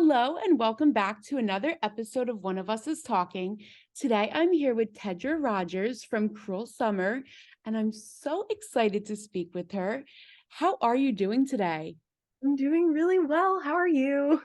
Hello and welcome back to another episode of One of Us is Talking. Today I'm here with Tedra Rogers from Cruel Summer, and I'm so excited to speak with her. How are you doing today? I'm doing really well. How are you?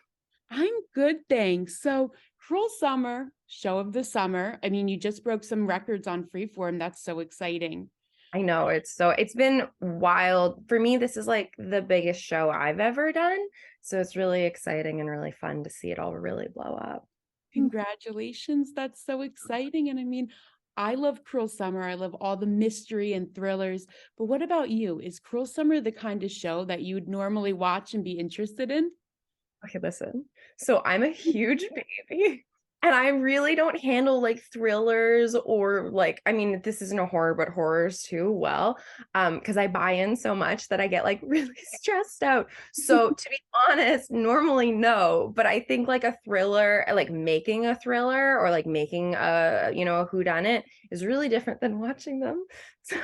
I'm good, thanks. So, Cruel Summer, show of the summer. I mean, you just broke some records on Freeform. That's so exciting. I know it's been wild. For me, this is like the biggest show I've ever done. So it's really exciting and really fun to see it all really blow up. Congratulations. That's so exciting. And I mean, I love Cruel Summer. I love all the mystery and thrillers. But what about you? Is Cruel Summer the kind of show that you'd normally watch and be interested in? Okay, listen. So I'm a huge baby. And I really don't handle like thrillers or like, I mean, this isn't a horror, but horrors too well. Because I buy in so much that I get like really stressed out. So to be honest, normally no, but I think like a thriller, like making a thriller or like making a whodunit is really different than watching them. So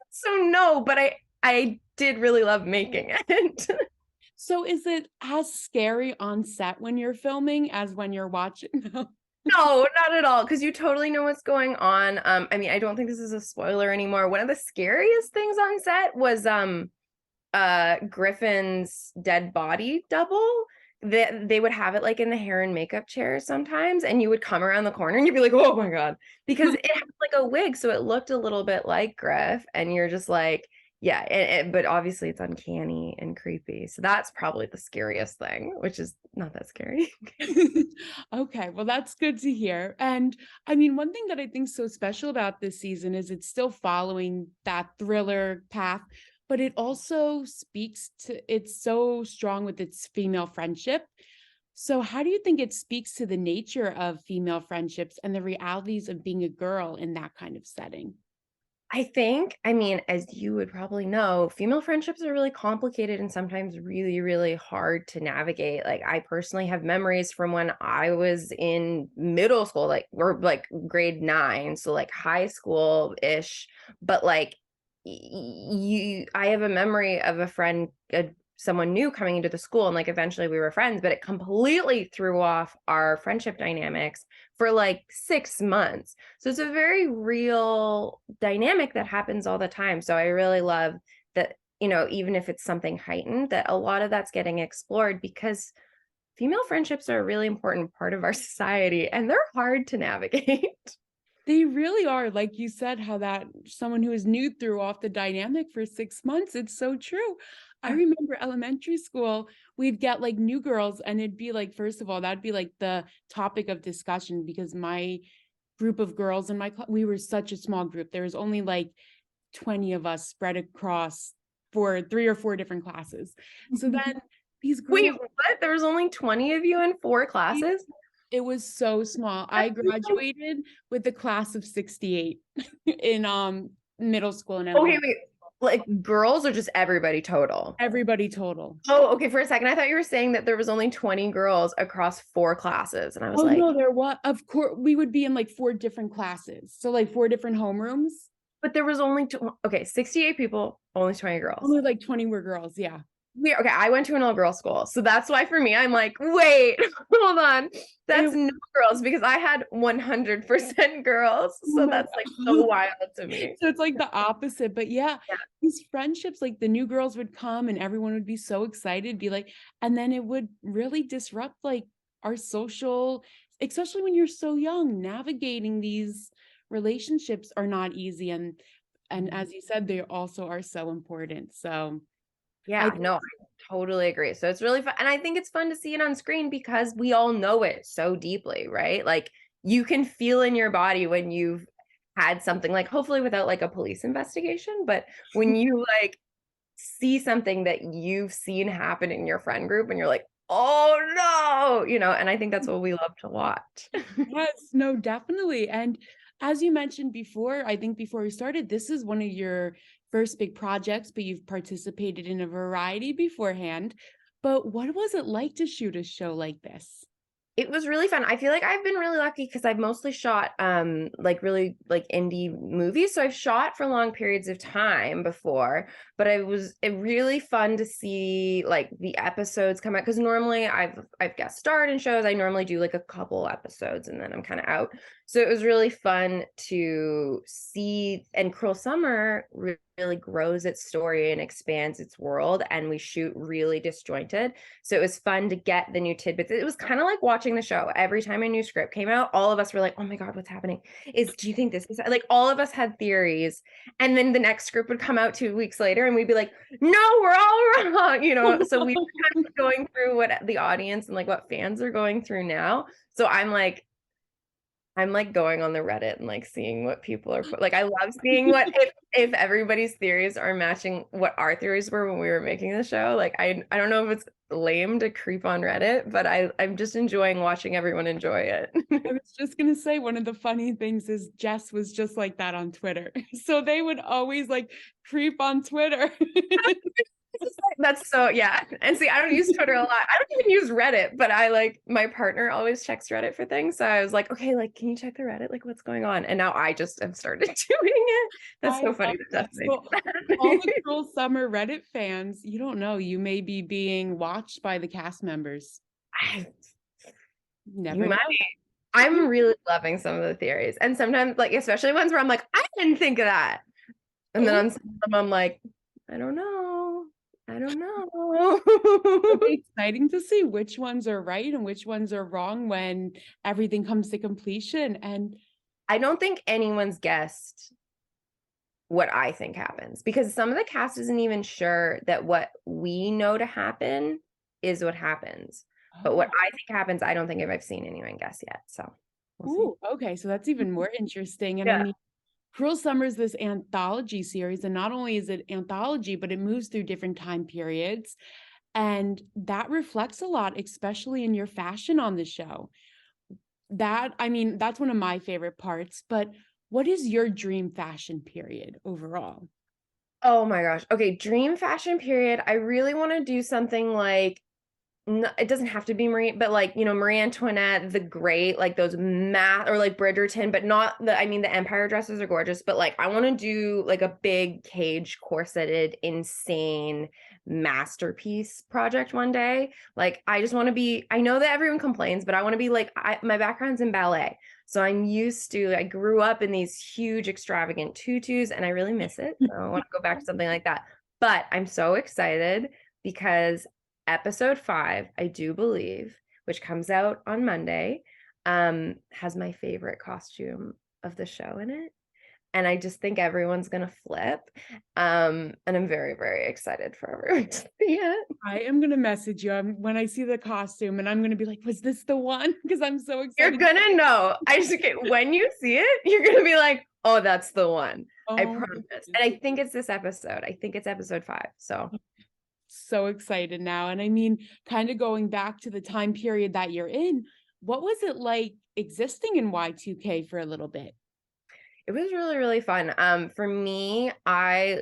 so no, but I did really love making it. So is it as scary on set when you're filming as when you're watching? No. No, not at all, because you totally know what's going on. I mean, I don't think this is a spoiler anymore. One of the scariest things on set was Griffin's dead body double. They would have it like in the hair and makeup chair sometimes, and you would come around the corner and you'd be like, oh my God, because it had like a wig, so it looked a little bit like Griff, and you're just like, yeah, but obviously it's uncanny and creepy. So that's probably the scariest thing, which is not that scary. Okay, well, that's good to hear. And I mean, one thing that I think so special about this season is it's still following that thriller path, but it also speaks to it's so strong with its female friendship. So, how do you think it speaks to the nature of female friendships and the realities of being a girl in that kind of setting? I think, I mean, as you would probably know, female friendships are really complicated and sometimes really, really hard to navigate. Like, I personally have memories from when I was in middle school, like, or like grade nine. So, like, high school ish. But, like, I have a memory of a friend, someone new coming into the school, and like, eventually we were friends, but it completely threw off our friendship dynamics for like 6 months. So it's a very real dynamic that happens all the time. So I really love that, even if it's something heightened, that a lot of that's getting explored because female friendships are a really important part of our society and they're hard to navigate. They really are, like you said, how that someone who is new threw off the dynamic for 6 months, it's so true. I remember elementary school, we'd get, like, new girls, and it'd be, like first of all, that'd be, like, the topic of discussion because my group of girls in my cla we were such a small group, there was only, like, 20 of us spread across 3 or 4 different classes. So then these Wait, girls what? There was only 20 of you in four classes? it was so small. I That's so graduated with a class of 68 in, middle school and Okay, elementary. wait. Like girls or just everybody total? Everybody total. Oh, okay. For a second, I thought you were saying that there was only 20 girls across four classes. And I was Oh, like, no, there was of course, we would be in, like, 4 different classes, so, like, 4 different homerooms. but there was only okay, 68 people, only 20 girls. Only, like, 20 were girls, yeah. Okay, I went to an all-girls school. So that's why for me, I'm like, wait, hold on. That's It no girls because I had 100% girls. Oh So my that's like so god. wild to me. So it's, like, the opposite, but yeah, Yeah. these friendships, like, the new girls would come and everyone would be so excited, be like and then it would really disrupt, like, our social especially when you're so young, navigating these relationships are not easy, and as you said, they also are so important, so I Yeah, no, I totally agree. So it's really fun. And I think it's fun to see it on screen because we all know it so deeply, right? Like you can feel in your body when you've had something like hopefully without like a police investigation, but when you like see something that you've seen happen in your friend group and you're like, oh no, and I think that's what we love to watch. Yes, no, definitely. And as you mentioned before, I think before we started, this is one of your first big projects, but you've participated in a variety beforehand. But what was it like to shoot a show like this? It was really fun. I feel like I've been really lucky because I've mostly shot like really like indie movies. So I've shot for long periods of time before, but it really fun to see like the episodes come out because normally I've guest starred in shows. I normally do like a couple episodes and then I'm kind of out. So it was really fun to see, and Cruel Summer really grows its story and expands its world, and we shoot really disjointed. So it was fun to get the new tidbits. It was kind of like watching the show. Every time a new script came out, all of us were like, "Oh my God, what's happening? Do you think this is like?" All of us had theories, and then the next script would come out 2 weeks later, and we'd be like, "No, we're all wrong," you know. So we were kind of going through what the audience and like what fans are going through now. So I'm like going on the Reddit and like seeing what people are like. I love seeing what if everybody's theories are matching what our theories were when we were making the show. Like I don't know if it's lame to creep on Reddit, but I'm just enjoying watching everyone enjoy it. I was just gonna say one of the funny things is Jess was just like that on Twitter. So they would always like creep on Twitter. That's so, yeah. And see, I don't use Twitter a lot. I don't even use Reddit, but I like my partner always checks Reddit for things. So I was like, okay, like, can you check the Reddit? Like, what's going on? And now I just have started doing it. That's I so funny love that that. that's made So all the Cruel Summer Reddit fans, you don't know, you may be being watched by the cast members. You Never know. might. I'm really loving some of the theories. And sometimes, like, especially ones where I'm like, I didn't think of that. And then Ooh, on some of them, I'm like, I don't know. I don't it'll know. be exciting to see which ones are right and which ones are wrong when everything comes to completion. And I don't think anyone's guessed what I think happens because some of the cast isn't even sure that what we know to happen is what happens. But what oh, I think happens, I don't think if I've seen anyone guess yet. So we'll see. ooh, okay, so that's even more interesting. And I Yeah. mean, Cruel Summer is this anthology series, and not only is it anthology, but it moves through different time periods. And that reflects a lot, especially in your fashion on the show. That, I mean, that's one of my favorite parts, but what is your dream fashion period overall? Oh my gosh. Okay, dream fashion period. I really want to do something like no, it doesn't have to be Marie, but like, you know, Marie Antoinette, the Great, like those math or like Bridgerton, but not the, I mean, the Empire dresses are gorgeous, but like, I want to do like a big cage corseted, insane masterpiece project one day. Like, I just want to be, I know that everyone complains, but I want to be like, my background's in ballet. So I'm used to, I grew up in these huge, extravagant tutus and I really miss it. So I want to go back to something like that. But I'm so excited because episode 5, I do believe, which comes out on Monday, has my favorite costume of the show in it. And I just think everyone's gonna flip. And I'm very, very excited for everyone to see it. I am gonna message you when I see the costume, and I'm gonna be like, "Was this the one?" Because I'm so You're excited. gonna know. I just okay, when you see it, you're gonna be like, oh, that's the one. I Oh my promise. goodness. And I think it's this episode. I think it's episode 5. So So excited now. And I mean, kind of going back to the time period that you're in, what was it like existing in Y2K for a little bit? it was really, really fun. For me, I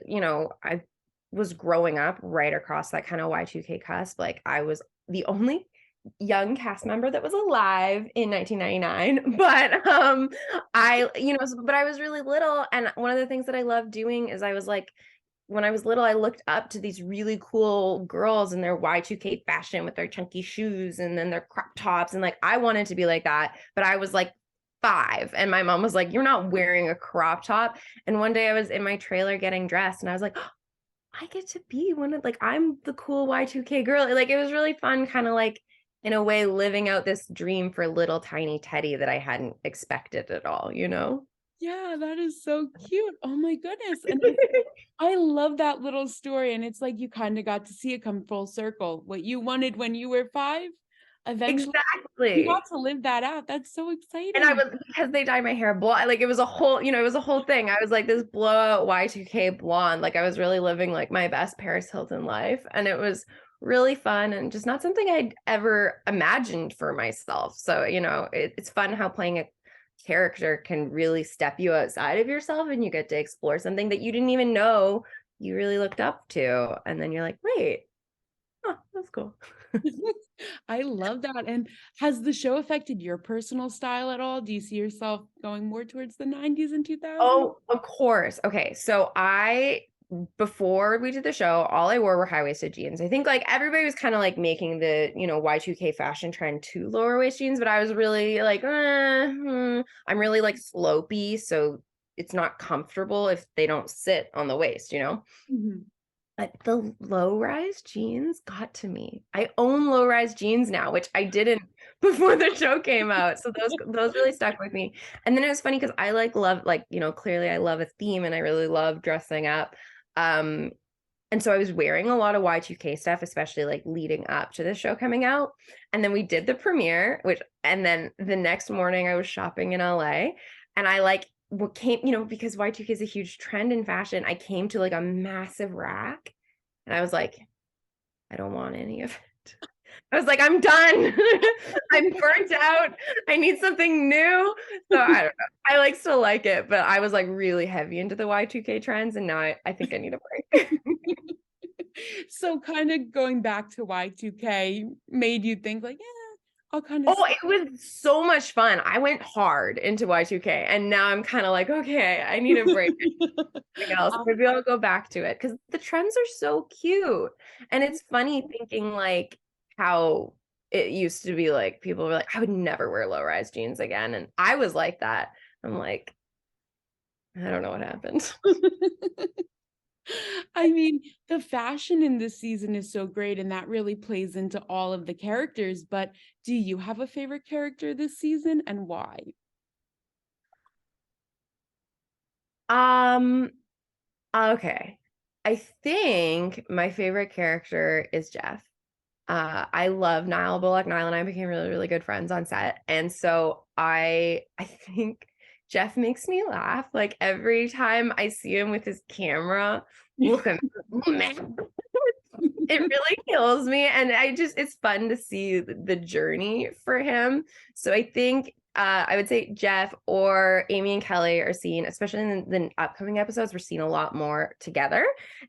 was growing up right across that kind of Y2K cusp. Like I was the only young cast member that was alive in 1999. But but I was really little. And one of the things that I loved doing is I was like, when I was little, I looked up to these really cool girls in their Y2K fashion with their chunky shoes and then their crop tops. And like, I wanted to be like that, but I was like 5. And my mom was like, you're not wearing a crop top. And one day I was in my trailer getting dressed and I was like, oh, I get to be one of like, I'm the cool Y2K girl. Like, it was really fun, kind of like, in a way, living out this dream for little tiny Teddy that I hadn't expected at all, you know? Yeah, that is so cute. Oh my goodness. And I love that little story. And it's like you kind of got to see it come full circle. What you wanted when you were 5, eventually you got Exactly. to live that out. That's so And I exciting. was because they dyed my hair blonde. Like it was a whole, it was a whole thing. I was like this blowout Y2K blonde. Like I was really living like my best Paris Hilton life. And it was really fun and just not something I'd ever imagined for myself. So, it's fun how playing a character can really step you outside of yourself and you get to explore something that you didn't even know you really looked up to. And then you're like, wait, oh, that's cool. I love that. And has the show affected your personal style at all? Do you see yourself going more towards the 90s and 2000s? Oh, of course. Okay, so I before we did the show, all I wore were high-waisted jeans. I think like everybody was kind of like making the, Y2K fashion trend to lower waist jeans, but I was really like, I'm really like slopey, so it's not comfortable if they don't sit on the waist. Mhm. But the low-rise jeans got to me. I own low-rise jeans now, which I didn't before the show came out. So those really stuck with me. And then it was funny because I love clearly I love a theme and I really love dressing up. Um, and so I was wearing a lot of Y2K stuff, especially like leading up to the show coming out. And then we did the premiere, and then the next morning I was shopping in LA and I what came, because Y2K is a huge trend in fashion, I came to like a massive rack and I was like, I don't want any of it. I was like, I'm done. I'm burnt out. I need something new. So I don't know. I still like it, but I was like really heavy into the Y2K trends, and now I think I need a break. So kind of going back to Y2K made you think like, yeah, I'll kind of Oh, it was so much fun. I went hard into Y2K, and now I'm kind of like, okay, I need a break. Something else. Maybe I'll go back to it because the trends are so cute. And it's funny thinking like how it used to be like people were like, I would never wear low-rise jeans again. And I was like that. I'm like, I don't know what happened. I mean, the fashion in this season is so great, and that really plays into all of the characters. But do you have a favorite character this season and why? Um, okay. I think my favorite character is Jeff. I love Niall Bullock. Niall and I became really, really good friends on set. And so I think Jeff makes me laugh. Like every time I see him with his camera, look at man. It really kills me. And it's fun to see the journey for him. So I think I would say Jeff or Amy and Kelly are seen, especially in the upcoming episodes, we're seeing a lot more together.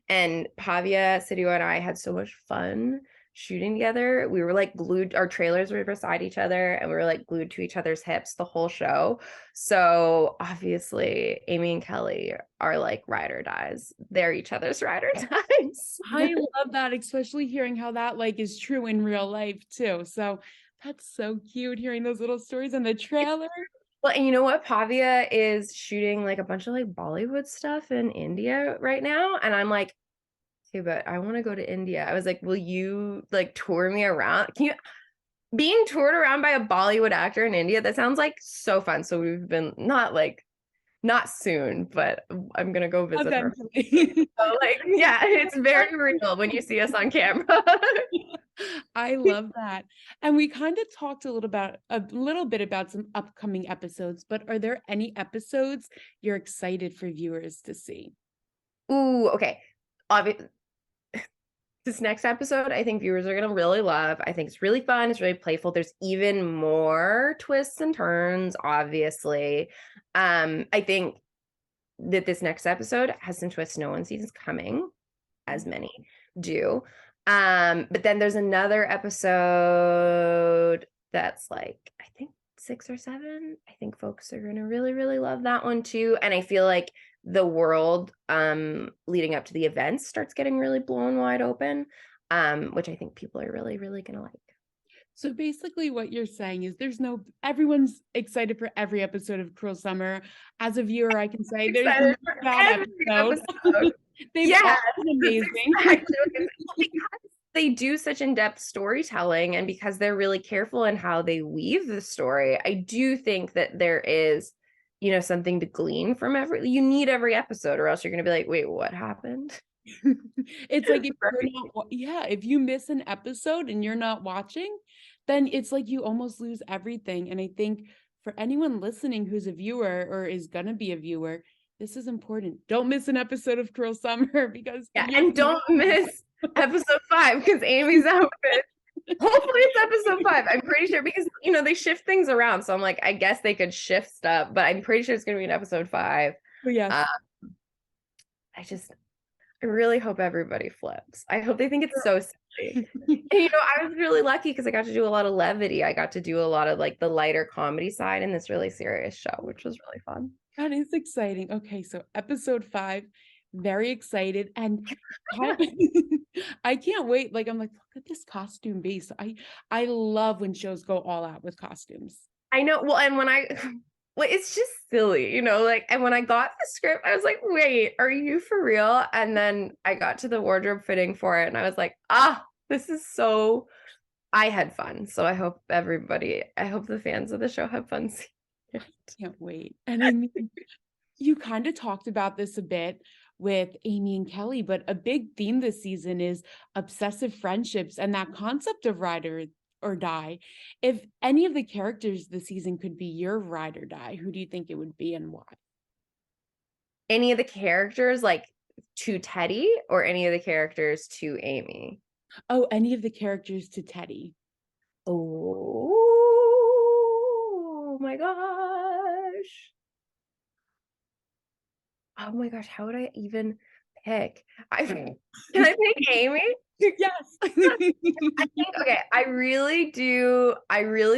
And Pavia, Sidio, and I had so much fun shooting together. We were like glued, our trailers were beside each other, and we were like glued to each other's hips the whole show. So obviously, Amy and Kelly are like ride or dies. They're each other's ride or dies. I love that, especially hearing how that like is true in real life too. So that's so cute hearing those little stories in the trailer. Well, and you know what? Pavia is shooting like a bunch of like Bollywood stuff in India right now. And I'm like, okay, but I want to go to India. I was like, will you like tour me around? Being toured around by a Bollywood actor in India, that sounds like so fun. So we've been not soon, but I'm gonna go visit her. Eventually. So like, yeah, it's very real when you see us on camera. I love that. And we kind of talked a little bit about some upcoming episodes, but are there any episodes you're excited for viewers to see? Ooh, okay. Obvi- this next episode, I think viewers are gonna really love. I think it's really fun. It's really playful. There's even more twists and turns, obviously. I think that this next episode has some twists no one sees coming, as many do. But then there's another episode that's like, I think 6 or 7. I think folks are gonna really, really love that one too. And I feel like the world leading up to the events starts getting really blown wide open, which I think people are really, really gonna like. So basically what you're saying is everyone's excited for every episode of Cruel Summer. As a viewer, I can say there's no Excited for bad every episode. episode. They've all Yeah, been that's amazing. exactly what it is. Because they do such in-depth storytelling and because they're really careful in how they weave the story, I do think that there is, something to glean from you need every episode or else you're going to be like, wait, what happened? It's like if you're Right. not yeah, if you miss an episode and you're not watching, then it's like you almost lose everything, and I think for anyone listening who's a viewer or is gonna be a viewer, this is important. Don't miss an episode of Cruel Summer because Yeah, you're and don't miss episode 5 because Amy's outfit. Hopefully it's episode 5. I'm pretty sure because they shift things around. So I'm like, I guess they could shift stuff, but I'm pretty sure it's gonna be in episode 5. yes. Uh, I really hope everybody flips. I hope they think it's so sad And, I was really lucky because I got to do a lot of levity. I got to do a lot of like the lighter comedy side in this really serious show, which was really fun. That is exciting. Okay, so episode 5, very excited, and I I can't wait, like, I'm like, "Look at this costume base." I love when shows go all out with costumes. I know. Well, and when well, it's just silly, like, and when I got the script, I was like, wait, are you for real? And then I got to the wardrobe fitting for it, and I was like, this is so, I had fun. So I hope the fans of the show have fun seeing it. Can't wait, and I mean, you kinda talked about this a bit with Amy and Kelly, but a big theme this season is obsessive friendships and that concept of ride or die. If any of the characters this season could be your ride or die, who do you think it would be and why? Any of the characters, like, to Teddy or any of the characters to Amy? Oh, any of the characters to Teddy. Oh my gosh. Oh my gosh, how would I even pick? Can I pick Amy? Yes. I think okay, I really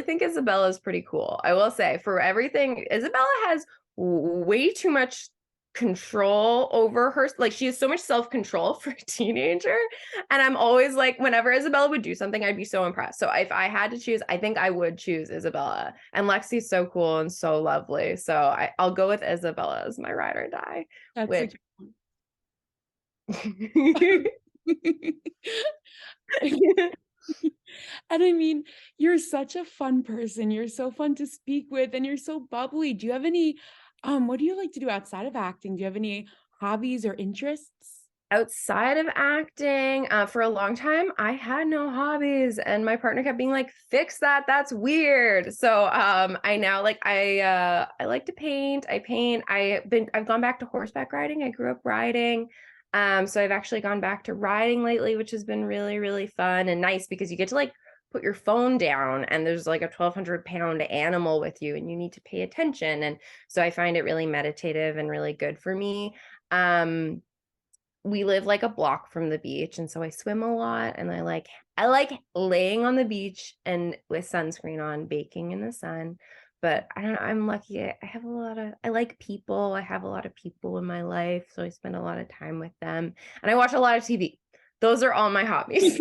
think Isabella's pretty cool. I will say for everything, Isabella has way too much control over her, like she has so much self-control for a teenager. And I'm always like, whenever Isabella would do something, I'd be so impressed. So if I had to choose, I think I would choose Isabella. And Lexi's so cool and so lovely. So I'll go with Isabella as my ride or die, That's a which good one. And I mean, you're such a fun person. You're so fun to speak with and you're so bubbly. Do you have any what do you like to do outside of acting? Do you have any hobbies or interests? outside of acting, for a long time, I had no hobbies, and my partner kept being like, "Fix that. That's weird." So, I now like I like to paint. I paint. I've gone back to horseback riding. I grew up riding. So I've actually gone back to riding lately, which has been really, really fun and nice because you get to like put your phone down and there's like a 1,200-pound animal with you and you need to pay attention. And so I find it really meditative and really good for me. Um, we live like a block from the beach, and so I swim a lot, and I like laying on the beach and with sunscreen on, baking in the sun. But I don't know, I'm lucky. I like people. I have a lot of people in my life, so I spend a lot of time with them. And I watch a lot of TV. Those are all my hobbies.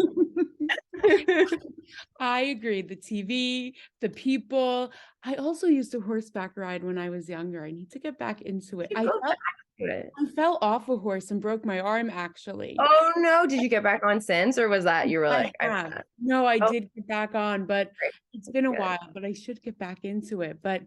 I agree. The TV, the people. I also used to horseback ride when I was younger. I need to get back into it. You go back to it. I fell off a horse and broke my arm actually. Oh no, did you get back on since, or was that you were I like, I'm have. not? No, I Oh, did get back on, but great. it's been a Good. while, but I should get back into it. But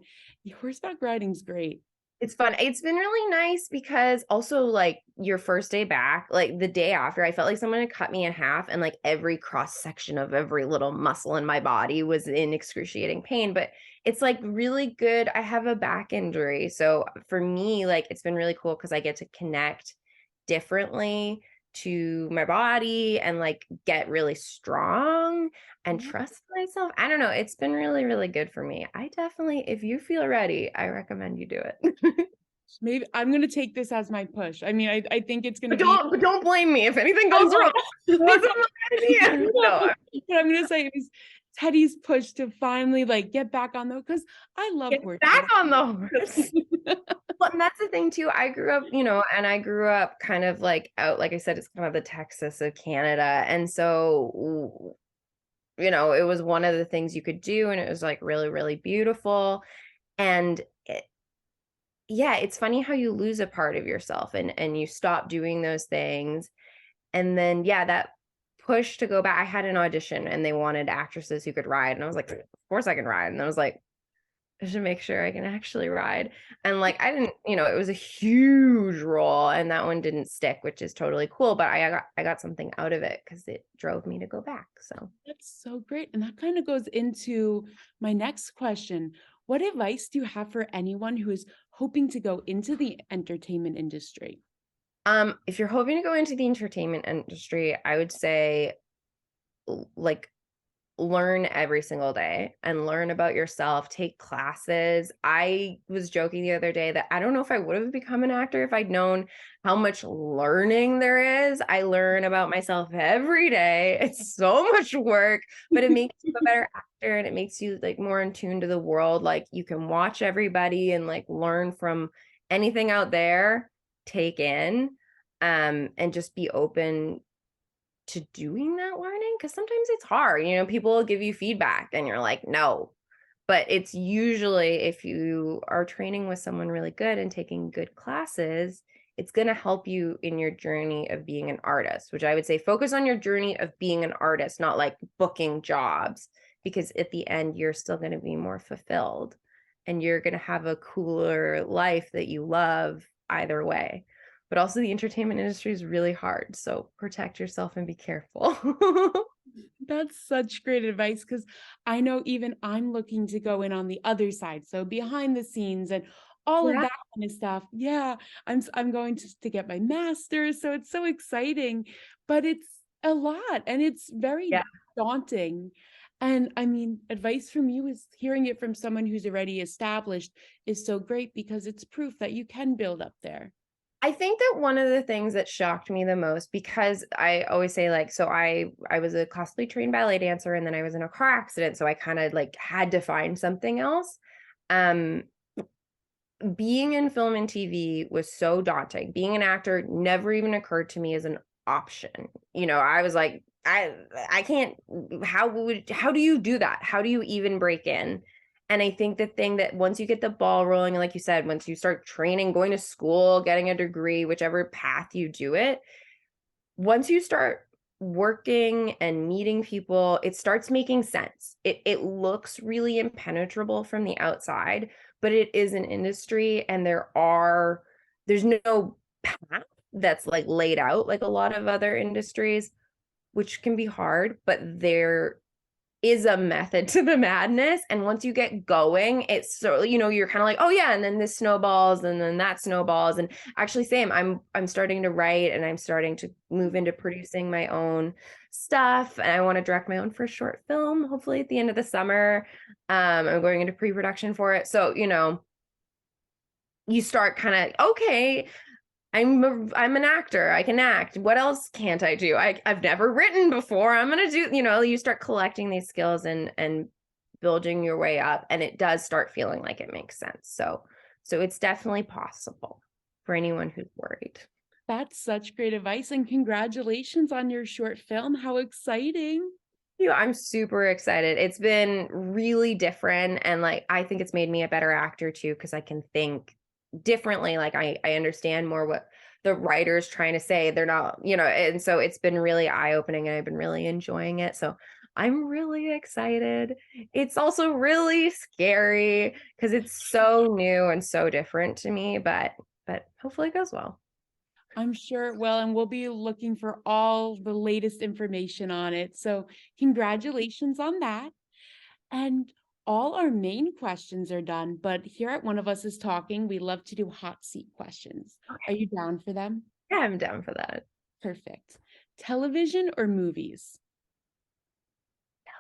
horseback riding's great. It's fun. It's been really nice because also like your first day back, like the day after, I felt like someone had cut me in half and like every cross section of every little muscle in my body was in excruciating pain. But it's like really good. I have a back injury. So for me, like it's been really cool because I get to connect differently to my body and like get really strong and Yeah. trust myself. I don't know. It's been really, really good for me. I definitely, if you feel ready, I recommend you do it. Maybe I'm gonna take this as my push. I mean, I think it's gonna But be don't blame me if anything I goes wrong. won't. It wasn't my idea. No. But I'm gonna say it was Teddy's push to finally like get back on the because I love Get back horses. on the horse. Well, and that's the thing too. I grew up, and I grew up kind of like out, like I said, it's kind of the Texas of Canada. And so, it was one of the things you could do, and it was like really, really beautiful. And yeah, it's funny how you lose a part of yourself and you stop doing those things. And then yeah, that push to go back. I had an audition and they wanted actresses who could ride. And I was like, of course I can ride. And I was like, I should make sure I can actually ride. And like I didn't, it was a huge role and that one didn't stick, which is totally cool. But I got something out of it because it drove me to go back. So That's so great. And that kind of goes into my next question. What advice do you have for anyone who is hoping to go into the entertainment industry? if you're hoping to go into the entertainment industry, I would say like learn every single day and learn about yourself, take classes. I was joking the other day that I don't know if I would have become an actor if I'd known how much learning there is. I learn about myself every day. It's so much work, but it makes you a better actor and it makes you like more in tune to the world. Like you can watch everybody and like learn from anything out there, take in, and just be open to doing that learning because sometimes it's hard. People will give you feedback and you're like, no. But it's usually if you are training with someone really good and taking good classes, it's going to help you in your journey of being an artist, which I would say focus on your journey of being an artist, not like booking jobs, because at the end, you're still going to be more fulfilled and you're going to have a cooler life that you love either way. But also, the entertainment industry is really hard. So protect yourself and be careful. That's such great advice because I know even I'm looking to go in on the other side, so behind the scenes and all of Yeah. that kind of stuff. Yeah, I'm going to get my master's, so it's so exciting, but it's a lot and it's very Yeah. daunting. And I mean, advice from you is hearing it from someone who's already established is so great because it's proof that you can build up there. I think that one of the things that shocked me the most, because I always say like, so I was a classically trained ballet dancer and then I was in a car accident, so I kind of like had to find something else. Um, Being in film and TV was so daunting. Being an actor never even occurred to me as an option. I was like, I can't. How do you do that? How do you even break in? And I think the thing that once you get the ball rolling, like you said, once you start training, going to school, getting a degree, whichever path you do it, once you start working and meeting people, it starts making sense. It looks really impenetrable from the outside, but it is an industry and there's no path that's like laid out like a lot of other industries, which can be hard, but there is a method to the madness. And once you get going, it's so, you're kind of like, oh yeah, and then this snowballs and then that snowballs. And actually same, I'm starting to write and I'm starting to move into producing my own stuff. And I want to direct my own first short film, hopefully at the end of the summer. I'm going into pre-production for it. So, you start kind of, okay, I'm an actor. I can act. What else can't I do? I've never written before. I'm gonna do, you start collecting these skills and building your way up, and it does start feeling like it makes sense. So it's definitely possible for anyone who's worried. That's such great advice, and congratulations on your short film. How exciting. I'm super excited. It's been really different, and like I think it's made me a better actor too because I can think differently. Like I understand more what the writer's trying to say. They're not, and so it's been really eye-opening and I've been really enjoying it. So I'm really excited. It's also really scary because it's so new and so different to me, but hopefully it goes well. I'm sure it will, and we'll be looking for all the latest information on it. So, congratulations on that. And all our main questions are done, but here at One of Us is Talking, we love to do hot seat questions. Are you down for them? Yeah, I'm down for that. Perfect. Television or movies?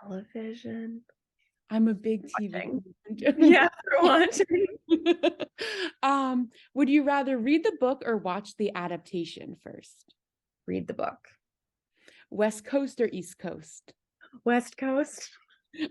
Television. I'm a big TV Watching. person. Yeah, for watching. Would you rather read the book or watch the adaptation first? Read the book. West Coast or East Coast? West Coast.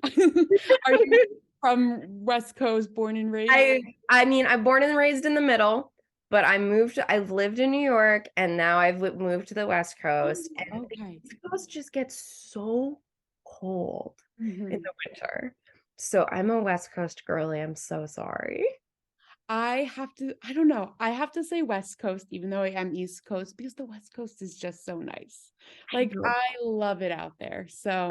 Are you from West Coast, born and raised? I mean, I'm born and raised in the middle, but I've lived in New York and now I've moved to the West Coast. Oh, And the okay. East Coast just gets so cold in Mhm. the winter. So I'm a West Coast girly. I'm so sorry. I don't know. I have to say West Coast, even though I am East Coast, because the West Coast is just so nice. I Like, know. I love it out there. But So,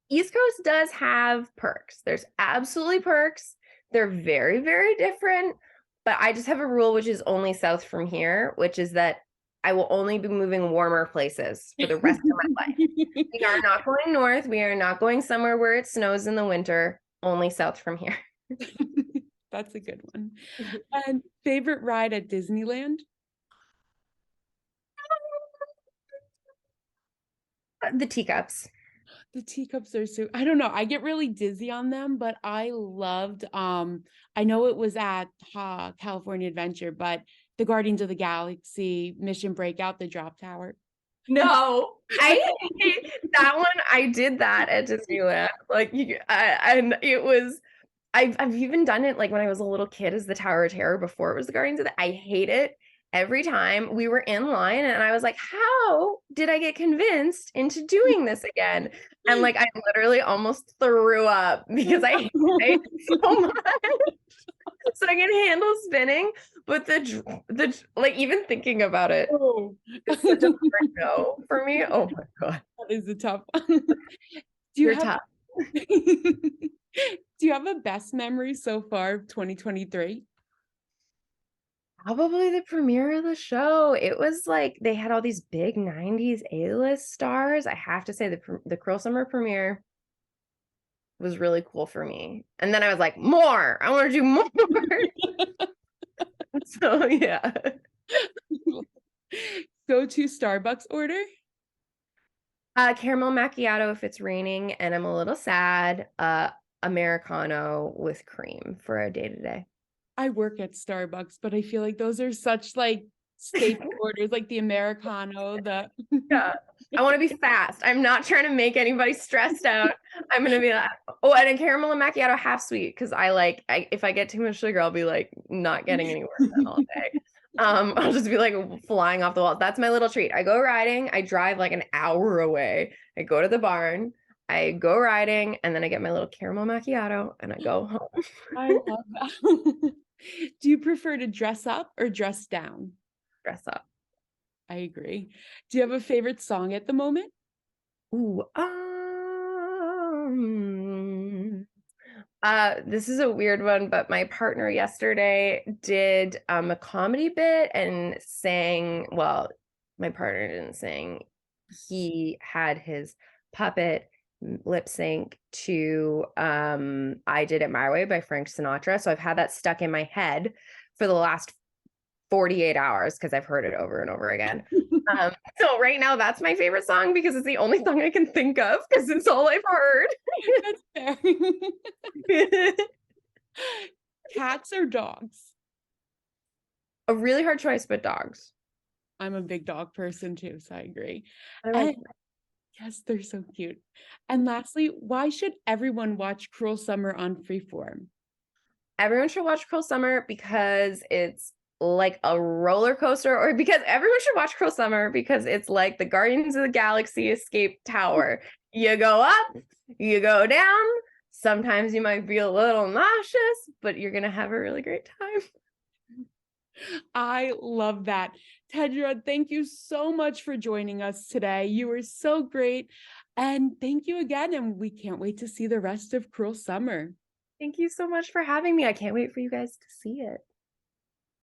East Coast does have perks. There's absolutely perks. They're very, very different. But I just have a rule, which is only south from here, which is that I will only be moving warmer places for the rest of my life. We are not going north. We are not going somewhere where it snows in the winter, only south from here. that's a good one. And favorite ride at Disneyland? The teacups. The teacups are so I don't know, I get really dizzy on them, but I loved, I know it was at, California Adventure, but the Guardians of the Galaxy Mission Breakout, the drop tower. I No, I hate that one. I did that at Disneyland. Like and it was I've even done it like when I was a little kid as the Tower of Terror before it was the Guardians of the I hate it every time we were in line and I was like, how did I get convinced into doing this again? And like I literally almost threw up because I hate it so much. So I can handle spinning, but like even thinking about it Oh. is such a hard no for me. Oh my God. That is a tough one. Do you You're have tough. do you have a best memory so far of 2023? Probably the premiere of the show. It was like they had all these big 90s A-list stars. I have to say the Cruel Summer premiere was really cool for me. And then I was like, more. I want to do more. So yeah. Go to Starbucks order? Caramel macchiato if it's raining and I'm a little sad. Americano with cream for a day to day. I work at Starbucks, but I feel like those are such like staple orders, like the Americano, the Yeah. I want to be fast. I'm not trying to make anybody stressed out. I'm gonna be like, oh, and a caramel and macchiato half sweet because if I get too much sugar, I'll be like not getting anywhere then all day. I'll just be like flying off the walls. That's my little treat. I go riding. I drive like an hour away. I go to the barn. I go riding, and then I get my little caramel macchiato, and I go home. I love that. Do you prefer to dress up or dress down? Dress up. I agree. Do you have a favorite song at the moment? Ooh, this is a weird one, but my partner yesterday did a comedy bit and sang, well, my partner didn't sing. He had his puppet lip sync to I Did It My Way by Frank Sinatra. So I've had that stuck in my head for the last 48 hours because I've heard it over and over again. So right now that's my favorite song because it's the only song I can think of because it's all I've heard. That's fair. Cats or dogs? A really hard choice, but dogs. I'm a big dog person too, so I agree. I like And yes, they're so cute. And lastly, why should everyone watch Cruel Summer on Freeform? everyone should watch Cruel Summer because it's like a roller coaster, or because everyone should watch Cruel Summer because it's like the Guardians of the Galaxy escape tower. You go up, you go down. Sometimes you might be a little nauseous, but you're going to have a really great time. I love that. Tedra, thank you so much for joining us today. You were so great. And thank you again. And we can't wait to see the rest of Cruel Summer. Thank you so much for having me. I can't wait for you guys to see it.